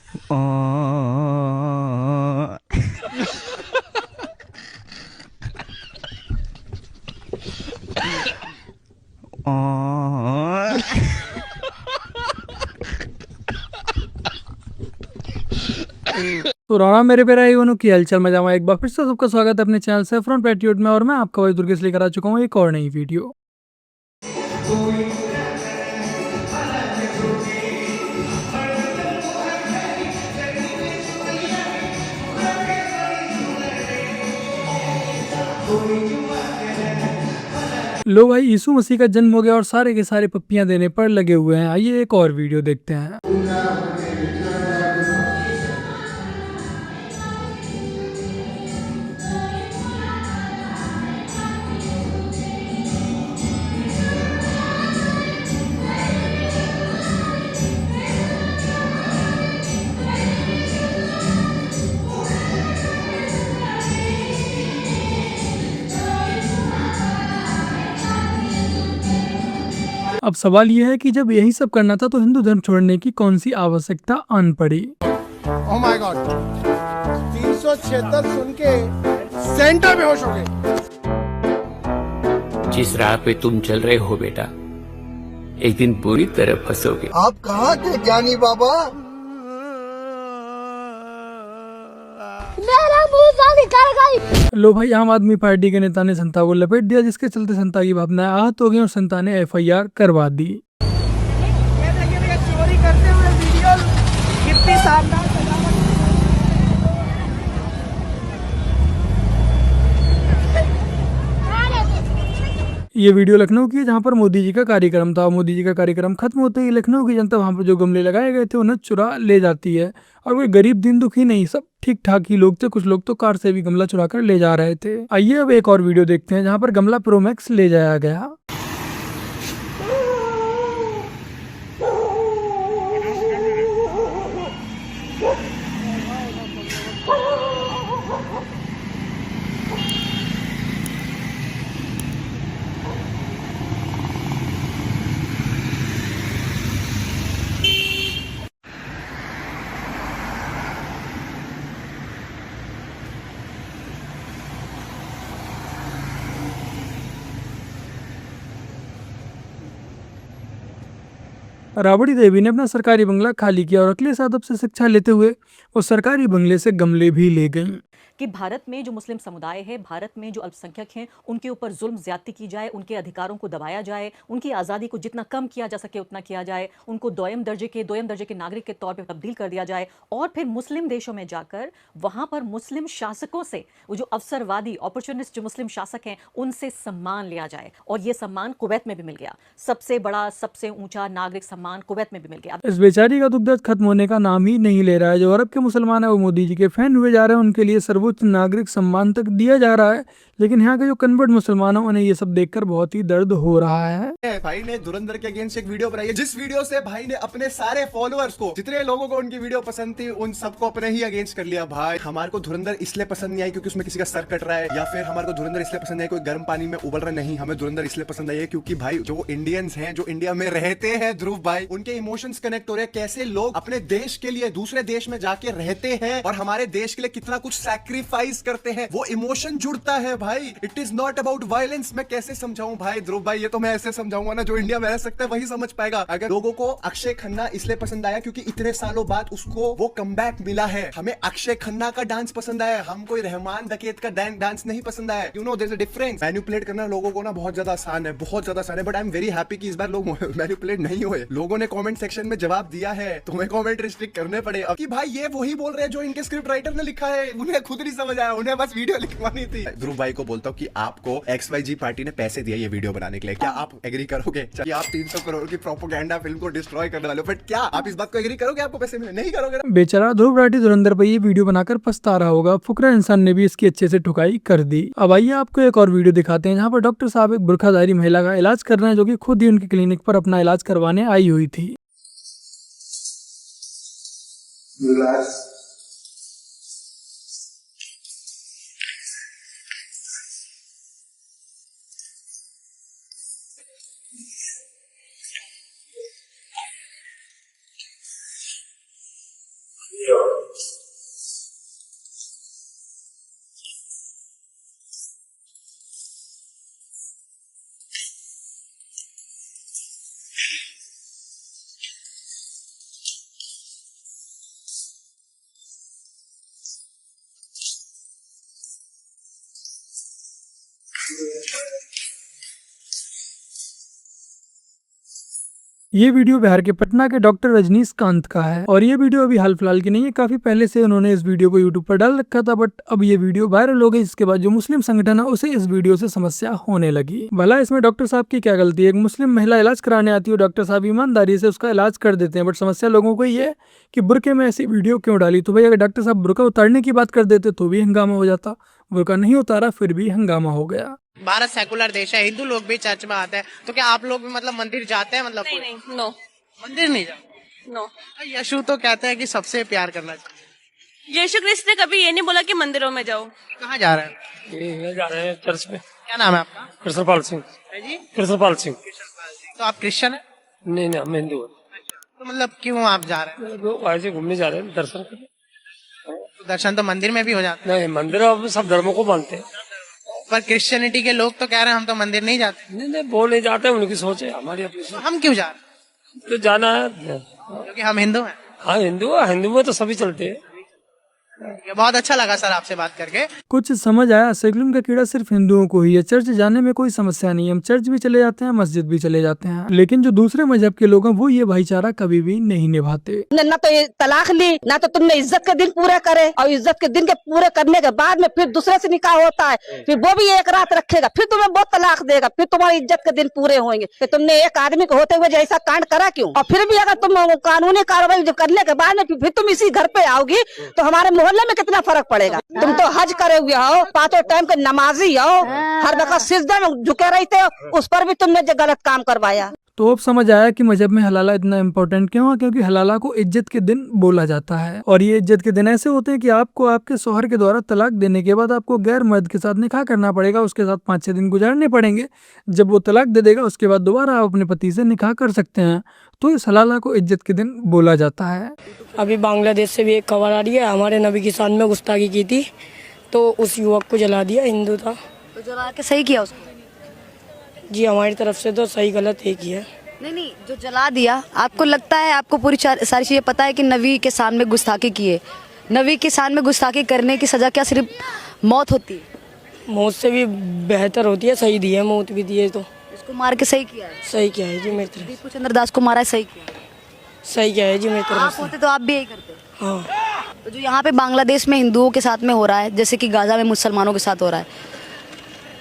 तो राणा मेरे पे आई उन्होंने की हलचल में जावा एक बार फिर से सबका स्वागत है अपने चैनल सेफ्रॉन पैट्रियोट में। और मैं आपका भाई दुर्गेश लेकर आ चुका हूँ एक और नई वीडियो। लो भाई, यीशु मसीह का जन्म हो गया और सारे के सारे पप्पियां देने पर लगे हुए हैं। आइए एक और वीडियो देखते हैं। अब सवाल यह है कि जब यही सब करना था तो हिंदू धर्म छोड़ने की कौन सी आवश्यकता आन पड़ी। ओह माय गॉड, 376 सुन के सेंटर बेहोश हो गए। जिस राह पे तुम चल रहे हो बेटा, एक दिन बुरी तरह फंसोगे। आप कहाँ थे ज्ञानी बाबा? मेरा मुंह से निकल गई। लो भाई, आम आदमी पार्टी के नेता ने संता को लपेट दिया, जिसके चलते संता की भावनाएं आहत हो गई और संता ने एफआईआर करवा दी। चोरी करते हुए वीडियो कितनी शानदार सजावट। ये वीडियो लखनऊ की है, जहां पर मोदी जी का कार्यक्रम था। मोदी जी का कार्यक्रम खत्म होते ही लखनऊ की जनता वहां पर जो गमले लगाए गए थे उन्हें चुरा ले जाती है। और कोई गरीब दीन दुखी नहीं, सब ठीक ठाक ही लोग थे। कुछ लोग तो कार से भी गमला चुरा कर ले जा रहे थे। आइए अब एक और वीडियो देखते हैं जहां पर गमला प्रोमैक्स ले जाया गया। राबड़ी देवी ने अपना सरकारी बंगला खाली किया और अखिलेश यादव से शिक्षा लेते हुए वो सरकारी बंगले से गमले भी ले गईं। कि भारत में जो मुस्लिम समुदाय है, भारत में जो अल्पसंख्यक हैं, उनके ऊपर जुल्म ज्यादती की जाए, उनके अधिकारों को दबाया जाए, उनकी आज़ादी को जितना कम किया जा सके उतना किया जाए, उनको दोयम दर्जे के नागरिक के तौर पर तब्दील कर दिया जाए। और फिर मुस्लिम देशों में जाकर वहां पर मुस्लिम शासकों से, वो जो अवसरवादी अपॉर्चुनिस्ट जो मुस्लिम शासक हैं, उनसे सम्मान लिया जाए। और ये सम्मान कुवैत में भी मिल गया। सबसे बड़ा, सबसे ऊंचा नागरिक सम्मान कुवैत में भी मिल गया। इस बेचारी का दुख दर्द खत्म होने का नाम ही नहीं ले रहा है। जो अरब के मुसलमान है वो मोदी जी के फैन हुए जा रहे हैं, उनके लिए सर्वोच्च नागरिक सम्मान तक दिया जा रहा है। लेकिन यहाँ के जो कन्वर्ट मुसलमान हैं उन्हें ये सब देखकर बहुत ही दर्द हो रहा है। भाई ने धुरंधर के अगेंस्ट एक वीडियो बनाई है, जिस वीडियो से भाई ने अपने सारे फॉलोअर्स को, जितने लोगों को उनकी वीडियो पसंद थी, उन सबको अपने ही अगेंस्ट कर लिया। भाई हमारे को धुरंधर इसलिए पसंद नहीं आई क्योंकि उसमें किसी का सर कट रहा है, या फिर हमारे को धुरंधर इसलिए पसंद आई कोई गर्म पानी में उबल रहा नहीं। हमें धुरंधर इसलिए पसंद आई है क्योंकि भाई जो इंडियंस हैं, जो इंडिया में रहते हैं ध्रुव भाई, उनके इमोशंस कनेक्ट हो रहे हैं। कैसे लोग अपने देश के लिए दूसरे देश में जाके रहते हैं और हमारे देश के लिए कितना कुछ सैक्रिफाइस करते हैं, वो इमोशन जुड़ता है भाई। It is not about violence. मैं कैसे समझाऊं भाई ध्रुव भाई, ये तो मैं ऐसे समझाऊंगा ना, जो इंडिया में रह सकता है वही समझ पाएगा। अगर लोगों को अक्षय खन्ना इसलिए पसंद आया क्योंकि इतने सालों बाद उसको वो कमबैक मिला है, हमें अक्षय खन्ना का डांस पसंद आया, हम कोई रहमान दकेत का डांस नहीं पसंद आया। You know there is a difference. Manipulate करना लोगों को ना बहुत ज्यादा आसान है, बहुत ज्यादा आसान है। But I am very happy कि इस बार लोग मैनिपुलेट नहीं हुए। लोगों ने कमेंट सेक्शन में जवाब दिया है, तुम्हें कमेंट रिस्ट्रिक्ट करने पड़े अब कि भाई ये वही बोल रहे हैं जो इनके स्क्रिप्ट राइटर ने लिखा है। उन्हें खुद नहीं समझ आया, उन्हें बस वीडियो लिखवानी थी। ध्रुव भाई को बोलता हूँ कि आपको XYG पार्टी ने पैसे दिया ये वीडियो बनाने के लिए, क्या आप एग्री करोगे कि आप 300 करोड़ की प्रोपेगेंडा फिल्म को डिस्ट्रॉय करने वाले हो? बट क्या आप इस बात को एग्री करोगे आपको पैसे मिले? नहीं करोगे ना। बेचारा ध्रुव राठी धुरंधर पर ये वीडियो बनाकर पछता रहा होगा। फुकरा इंसान ने भी इसकी अच्छे से ठुकाई कर दी। अब आइए आपको एक और वीडियो दिखाते हैं जहाँ पर डॉक्टर साहब एक बुर्खाधारी महिला का इलाज कर रहे हैं, जो कि खुद ही उनकी क्लिनिक पर अपना इलाज करवाने आई हुई थी। ये वीडियो बिहार के पटना के डॉक्टर रजनीश कांत का है और ये वीडियो अभी हाल फिलहाल की नहीं है, काफी पहले से उन्होंने इस वीडियो को यूट्यूब पर डाल रखा था, बट अब ये वीडियो वायरल हो गई, जिसके बाद जो मुस्लिम संगठन है उसे इस वीडियो से समस्या होने लगी। भला इसमें डॉक्टर साहब की क्या गलती है? एक मुस्लिम महिला इलाज कराने आती है, डॉक्टर साहब ईमानदारी से उसका इलाज कर देते हैं, बट समस्या लोगों को ये है कि बुरके में ऐसी वीडियो क्यों डाली। तो भाई अगर डॉक्टर साहब बुरका उतारने की बात कर देते तो भी हंगामा हो जाता, बुरका नहीं उतारा फिर भी हंगामा हो गया। भारत सेकुलर देश है, हिंदू लोग भी चर्च में आते हैं, तो क्या आप लोग भी मतलब मंदिर जाते हैं? मतलब नहीं नहीं, नो मंदिर नहीं जाते? नो। यीशु तो कहते हैं कि सबसे प्यार करना चाहिए। यीशु क्रिस्ट ने कभी ये नहीं बोला कि मंदिरों में जाओ। कहाँ जा रहे हैं? ये जा रहे हैं चर्च में। क्या नाम है आपका? कृष्णपाल सिंह। है जी? कृष्णपाल सिंह। तो आप क्रिश्चियन है? नहीं नहीं, हम हिंदू हैं। तो मतलब क्यों आप जा रहे हैं? वो ऐसे घूमने जा रहे हैं, दर्शन करने। तो दर्शन तो मंदिर में भी हो जाते नहीं, मंदिर अब सब धर्मों को मानते हैं। हैं, पर क्रिश्चियनिटी के लोग तो कह रहे हैं हम तो मंदिर नहीं जाते। नहीं नहीं, वो नहीं जाते, उनकी सोच है, हमारी अपनी तो सोच। हम क्यों जा रहे हैं? तो जाना है। क्योंकि हम हिंदू हैं। हाँ, हिंदू में तो सभी चलते हैं। ये बहुत अच्छा लगा सर आपसे बात करके। कुछ समझ आया, सेकुलर का कीड़ा सिर्फ हिंदुओं को ही है। चर्च जाने में कोई समस्या नहीं है, हम चर्च भी चले जाते हैं, मस्जिद भी चले जाते हैं, लेकिन जो दूसरे मजहब के लोग हैं वो ये भाईचारा कभी भी नहीं निभाते। ना तो ये तलाक ली, ना तो तुमने इज्जत के दिन पूरे करे, और इज्जत के दिन के पूरे करने के बाद में फिर दूसरे से निकाह होता है, फिर वो भी एक रात रखेगा, फिर तुम्हें वो तलाक देगा, फिर तुम्हारी इज्जत के दिन पूरे होंगे। फिर तुमने एक आदमी को होते हुए जैसा कांड करा क्यों? और फिर भी अगर तुम कानूनी कार्रवाई जो करने के बाद में फिर तुम इसी घर पे आओगी तो हमारे मोहल्ले में कितना फर्क पड़ेगा? तुम तो हज करे हुए हो, 5 टाइम के नमाजी हो, हर वक्त सिजदे में झुके रहते हो, उस पर भी तुमने जो गलत काम करवाया। तो अब समझ आया कि मजहब में हलाला इतना इम्पोर्टेंट क्यों है, क्योंकि हलाला को इज्जत के दिन बोला जाता है। और ये इज्जत के दिन ऐसे होते हैं कि आपको आपके शौहर के द्वारा तलाक देने के बाद आपको गैर मर्द के साथ निकाह करना पड़ेगा, उसके साथ 5-6 दिन गुजारने पड़ेंगे। जब वो तलाक दे देगा उसके बाद दोबारा आप अपने पति से निकाह कर सकते हैं। तो इस हलाला को इज्जत के दिन बोला जाता है। अभी बांग्लादेश से भी एक खबर आ रही है, हमारे नबी की शान में गुस्ताखी की थी तो उस युवक को जला दिया, हिंदू था। तो जला के सही किया उसको? जी हमारी तरफ से तो सही गलत एक ही है। नहीं, जो जला दिया, आपको लगता है आपको पूरी सारी चीजें पता है कि नबी के सामने गुस्ताखी की है? नबी के सामने गुस्ताखी करने की सजा क्या सिर्फ मौत होती है? मौत से भी बेहतर होती है, सही दी है, मौत भी दी है। तो इसको मार के सही किया है? सही क्या है जी मेरी तरफ? दीपू चंद्र दास को मारा है, सही किया। सही क्या है जी मेरी तरफ आप से? होते तो आप भी यही करते। हाँ। तो जो यहाँ पे बांग्लादेश में हिंदुओं के साथ में हो रहा है, जैसे कि गाजा में मुसलमानों के साथ हो रहा है,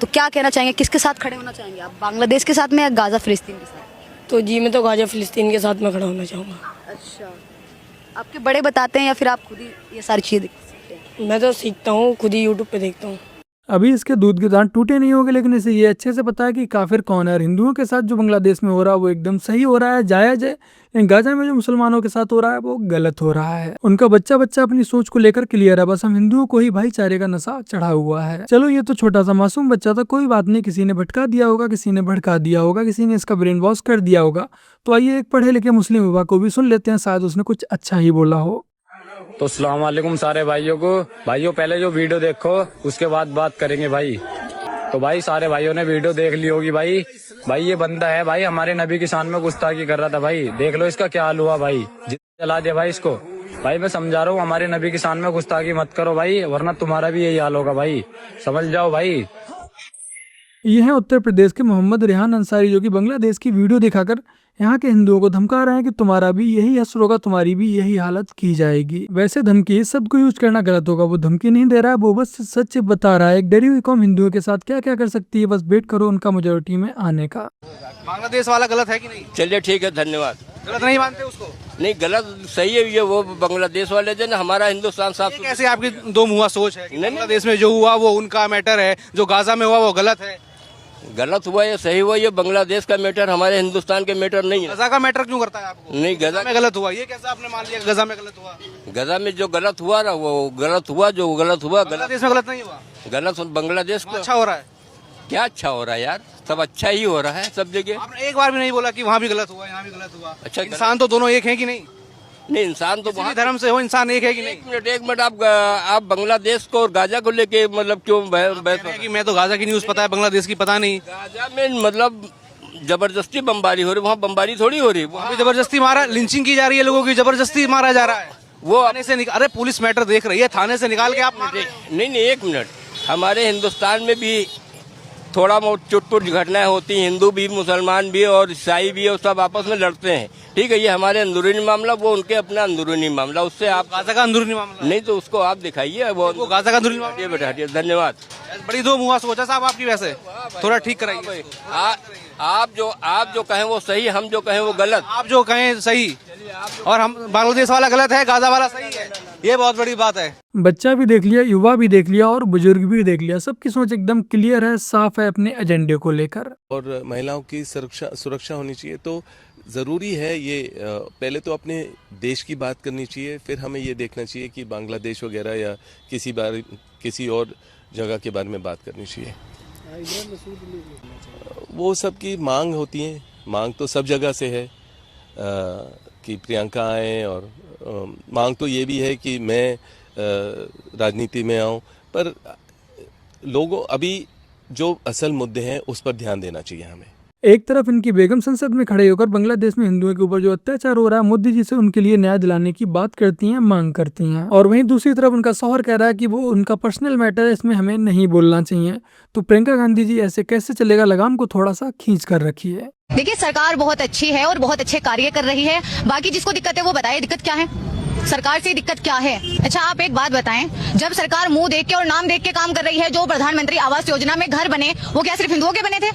तो क्या कहना चाहेंगे, किसके साथ खड़े होना चाहेंगे आप? बांग्लादेश के साथ में या गाजा फिलिस्तीन के साथ? तो जी मैं तो गाजा फिलिस्तीन के साथ में खड़ा होना चाहूँगा। अच्छा, आपके बड़े बताते हैं या फिर आप खुद ही ये सारी चीज़ें सीखते हैं? मैं तो सीखता हूँ, खुद ही यूट्यूब पे देखता हूँ। अभी इसके दूध के दांत टूटे नहीं होंगे, लेकिन इसे ये अच्छे से पता है कि काफिर कौन है। और हिंदुओं के साथ जो बांग्लादेश में हो रहा है वो एकदम सही हो रहा है, जायज है। लेकिन गाजा में जो मुसलमानों के साथ हो रहा है वो गलत हो रहा है। उनका बच्चा अपनी सोच को लेकर क्लियर है, बस हम हिंदुओं को ही भाईचारे का नशा चढ़ा हुआ है। चलो ये तो छोटा सा मासूम बच्चा था, कोई बात नहीं, किसी ने भटका दिया होगा, किसी ने भड़का दिया होगा, किसी ने इसका ब्रेन वॉश कर दिया होगा। तो आइए एक पढ़े लिखे मुस्लिम युवा को भी सुन लेते हैं, शायद उसने कुछ अच्छा ही बोला हो। तो अस्सलाम वालेकुम सारे भाइयों को। भाइयों पहले जो वीडियो देखो उसके बाद बात करेंगे भाई। तो भाई सारे भाइयों ने वीडियो देख ली होगी भाई। भाई ये बंदा है भाई हमारे नबी की शान में गुस्ताखी कर रहा था भाई, देख लो इसका क्या हाल हुआ भाई, जला दिया भाई इसको। भाई मैं समझा रहा हूँ हमारे नबी की शान में गुस्ताखी मत करो भाई, वरना तुम्हारा भी यही हाल होगा भाई, समझ जाओ भाई। ये हैं उत्तर प्रदेश के मोहम्मद रेहान अंसारी, जो कि बांग्लादेश की वीडियो दिखाकर यहाँ के हिंदुओं को धमका रहे हैं कि तुम्हारा भी यही असर होगा, तुम्हारी भी यही हालत की जाएगी। वैसे धमकी इस शब्द को यूज करना गलत होगा, वो धमकी नहीं दे रहा है, वो बस सच बता रहा है। एक डरी हुई कौम हिंदुओं के साथ क्या क्या कर सकती है, बस वेट करो उनका मेजोरिटी में आने का। बांग्लादेश वाला गलत है कि नहीं? चलिए ठीक है, धन्यवाद। गलत नहीं मानते उसको? नहीं गलत सही है, ये वो बांग्लादेश वाले जो ना हमारा हिंदुस्तान साफ। कैसे आपकी दो मुहा सोच है? बांग्लादेश में जो हुआ वो उनका मैटर है, जो गाजा में हुआ वो गलत है। गलत हुआ या सही हुआ, ये बांग्लादेश का मैटर, हमारे हिंदुस्तान के मैटर नहीं है। गजा का मैटर क्यों करता है आपको? नहीं गजा में गलत हुआ, ये कैसा आपने मान लिया गजा में गलत हुआ? गजा में जो गलत हुआ ना वो गलत हुआ, जो गलत हुआ बांग्लादेश में गलत नहीं हुआ। गलत बांग्लादेश को अच्छा हो रहा है। क्या अच्छा हो रहा है यार, सब अच्छा ही हो रहा है सब जगह। आपने एक बार भी नहीं बोला कि वहाँ भी गलत हुआ यहाँ भी गलत हुआ। अच्छा इंसान तो दोनों एक है कि नहीं? नहीं इंसान तो किसी धर्म से हो, इंसान एक है कि नहीं? एक मिनट आप बांग्लादेश को और गाजा को लेके मतलब क्यों बहस? कि मैं तो गाजा की न्यूज पता है, बांग्लादेश की पता नहीं। गाजा में मतलब जबरदस्ती बमबारी हो रही, वहाँ बमबारी थोड़ी हो रही, वहाँ भी जबरदस्ती मारा, लिंचिंग की जा रही है, लोगों की जबरदस्ती मारा जा रहा है। वो थाने से अरे पुलिस मैटर देख रही है, थाने से निकाल के आप नहीं एक मिनट, हमारे हिंदुस्तान में भी थोड़ा बहुत चुटपुट घटनाएं होती हैं, हिंदू भी मुसलमान भी और ईसाई भी और सब आपस में लड़ते हैं। ठीक है, ये हमारे अंदरूनी मामला, वो उनके अपना अंदरूनी मामला, उससे आप गाजा का अंदरूनी मामला नहीं तो उसको आप दिखाइए, वो गाजा का अंदरूनी मामला। हटिए बेटा हटिए, धन्यवाद। बड़ी दो मुहा सोचा साहब आपकी, वैसे थोड़ा ठीक कराइए। आप जो कहें वो सही, हम जो कहें वो गलत। आप जो कहें सही और हम बांग्लादेश वाला गलत है, गाजा वाला सही है, ये बहुत बड़ी बात है। बच्चा भी देख लिया, युवा भी देख लिया और बुजुर्ग भी देख लिया, सबकी सोच एकदम क्लियर है, साफ है अपने एजेंडे को लेकर। और महिलाओं की सुरक्षा होनी चाहिए, तो ज़रूरी है ये पहले तो अपने देश की बात करनी चाहिए, फिर हमें ये देखना चाहिए कि बांग्लादेश वगैरह या किसी और जगह के बारे में बात करनी चाहिए। वो सब की मांग होती है, मांग तो सब जगह से है कि प्रियंका आए, और मांग तो ये भी है कि मैं राजनीति में आऊं, पर लोगों अभी जो असल मुद्दे हैं उस पर ध्यान देना चाहिए हमें। एक तरफ इनकी बेगम संसद में खड़े होकर बांग्लादेश में हिंदुओं के ऊपर जो अत्याचार हो रहा है, मोदी जी से उनके लिए न्याय दिलाने की बात करती हैं, मांग करती हैं, और वहीं दूसरी तरफ उनका शौहर कह रहा है कि वो उनका पर्सनल मैटर है, इसमें हमें नहीं बोलना चाहिए। तो प्रियंका गांधी जी, ऐसे कैसे चलेगा? लगाम को थोड़ा सा खींच कर रखिए। देखिए, सरकार बहुत अच्छी है और बहुत अच्छे कार्य कर रही है, बाकी जिसको दिक्कत है वो बताए दिक्कत क्या है, सरकार से दिक्कत क्या है। अच्छा, आप एक बात बताएं, जब सरकार मुंह देख के और नाम देख के काम कर रही है, जो प्रधानमंत्री आवास योजना में घर बने वो क्या सिर्फ हिंदुओं के बने थे?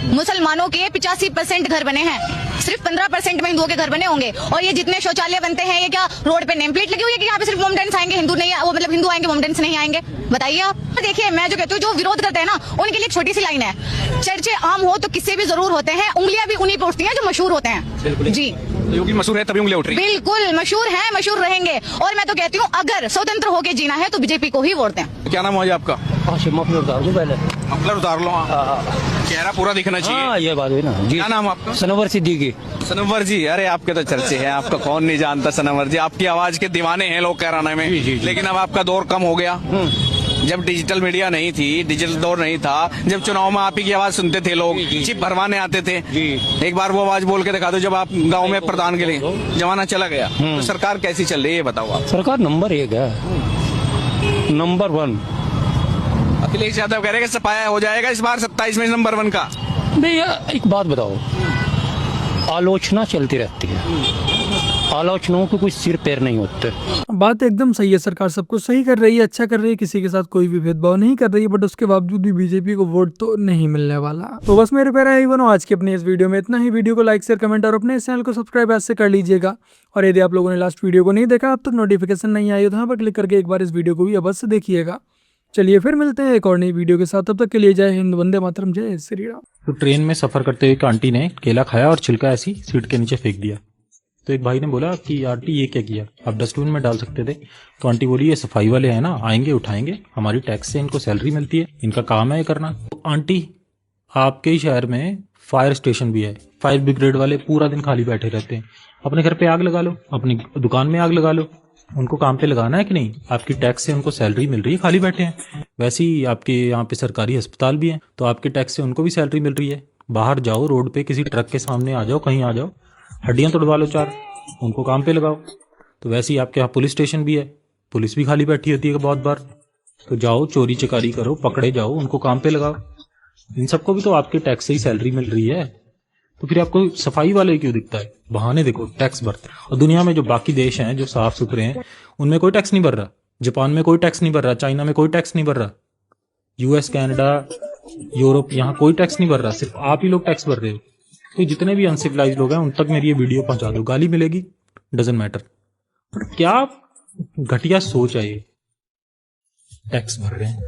मुसलमानों के 85% घर बने हैं, सिर्फ 15% में हिंदुओं के घर बने होंगे। और ये जितने शौचालय बनते हैं, ये क्या रोड पे नेम प्लेट लगी हुई है कि यहाँ पे सिर्फ मोमडेंस आएंगे, हिंदू नहीं, वो मतलब हिंदू आएंगे मोमडेंस नहीं आएंगे? बताइए आप। देखिए, मैं जो कहती हूँ, जो विरोध करते हैं ना, उनके लिए छोटी सी लाइन है, चर्चे आम हो तो किससे भी जरूर होते हैं, उंगलियां भी उन्हीं पे उठती हैं जो मशहूर होते हैं। जी, योगी मशहूर है तभी उंगलियां उठ रही। बिल्कुल मशहूर है, मशहूर रहेंगे। और मैं तो कहती हूँ, अगर स्वतंत्र होके जीना है तो बीजेपी को ही वोट दें। क्या नाम है आपका? मफलर उतार दो पहले, मफलर उतार लो, चेहरा पूरा दिखना चाहिए। ये बात है ना जी। क्या नाम आपका? सनवर सिद्दीकी। सनवर जी, अरे आपके तो चर्चे हैं, आपका कौन नहीं जानता सनवर जी, आपकी आवाज के दीवाने हैं लोग कैराना में। लेकिन अब आपका दौर कम हो गया, जब डिजिटल मीडिया नहीं थी, डिजिटल दौर नहीं था, जब चुनाव में आप ही की आवाज सुनते थे लोग, चिप भरवाने आते थे। एक बार वो आवाज बोल के दिखा दो, जब आप गांव में प्रधान के लिए, जमाना चला गया। तो सरकार कैसी चल रही है ये बताओ आप। सरकार नंबर 1 है, नंबर 1। अखिलेश यादव कह रहे हैं कि सफाया हो जाएगा इस बार 27 में नंबर 1 का। भैया एक बात बताओ, आलोचना चलती रहती है, आलोचनाओं को कोई सिर पैर नहीं होते। बात एकदम सही है, सरकार सब कुछ सही कर रही है, अच्छा कर रही है, किसी के साथ कोई भी भेदभाव नहीं कर रही है, बट उसके बावजूद भी बीजेपी को वोट तो नहीं मिलने वाला। तो बस मेरे प्यारे भाई बनो, आज की अपनी इस वीडियो में इतना ही। वीडियो को लाइक शेयर कमेंट और अपने इस चैनल को सब्सक्राइब ऐसे कर लीजिएगा। और यदि आप लोगों ने लास्ट वीडियो को नहीं देखा, अब तक नोटिफिकेशन नहीं आई हो तो यहाँ पर क्लिक करके एक बार इस वीडियो को भी अवश्य देखिएगा। चलिए फिर मिलते हैं एक और नई वीडियो के साथ, तब तक के लिए जय हिंद, वंदे मातरम, जय श्री राम। तो ट्रेन में सफर करते हुए एक आंटी ने केला खाया और छिलका ऐसी सीट के नीचे फेंक दिया। तो एक भाई ने बोला कि आंटी ये क्या किया, आप डस्टबिन में डाल सकते थे। तो आंटी बोली, ये सफाई वाले हैं ना, आएंगे उठाएंगे, हमारी टैक्स से इनको सैलरी मिलती है, इनका काम है ये करना। तो आंटी, आपके ही शहर में फायर स्टेशन भी है, फायर ब्रिगेड वाले पूरा दिन खाली बैठे रहते हैं। अपने घर पे आग लगा लो, अपनी दुकान में आग लगा लो, उनको काम पे लगाना है कि नहीं? आपकी टैक्स से उनको सैलरी मिल रही है, खाली बैठे हैं। वैसे ही आपके यहाँ पे सरकारी अस्पताल भी हैं, तो आपके टैक्स से उनको भी सैलरी मिल रही है। बाहर जाओ, रोड पे किसी ट्रक के सामने आ जाओ, कहीं आ जाओ, हड्डियां तोड़वा लो 4, उनको काम पे लगाओ। तो वैसे ही आपके यहाँ पुलिस स्टेशन भी है, पुलिस भी खाली बैठी होती है बहुत बार। तो जाओ, चोरी चकारी करो, पकड़े जाओ, उनको काम पे लगाओ। इन सबको भी तो आपके टैक्स से ही सैलरी मिल रही है। तो फिर आपको सफाई वाले क्यों दिखता है? बहाने देखो, टैक्स भरते। और दुनिया में जो बाकी देश हैं जो साफ सुथरे हैं, उनमें कोई टैक्स नहीं भर रहा। जापान में कोई टैक्स नहीं भर रहा, चाइना में कोई टैक्स नहीं भर रहा, यूएस, कनाडा, यूरोप, यहाँ कोई टैक्स नहीं भर रहा, सिर्फ आप ही लोग टैक्स भर रहे हो। तो जितने भी अनसिविलाइज्ड लोग हैं उन तक मेरी ये वीडियो पहुंचा दो, गाली मिलेगी, डजंट मैटर। बट क्या घटिया सोच है ये, टैक्स भर रहे हैं।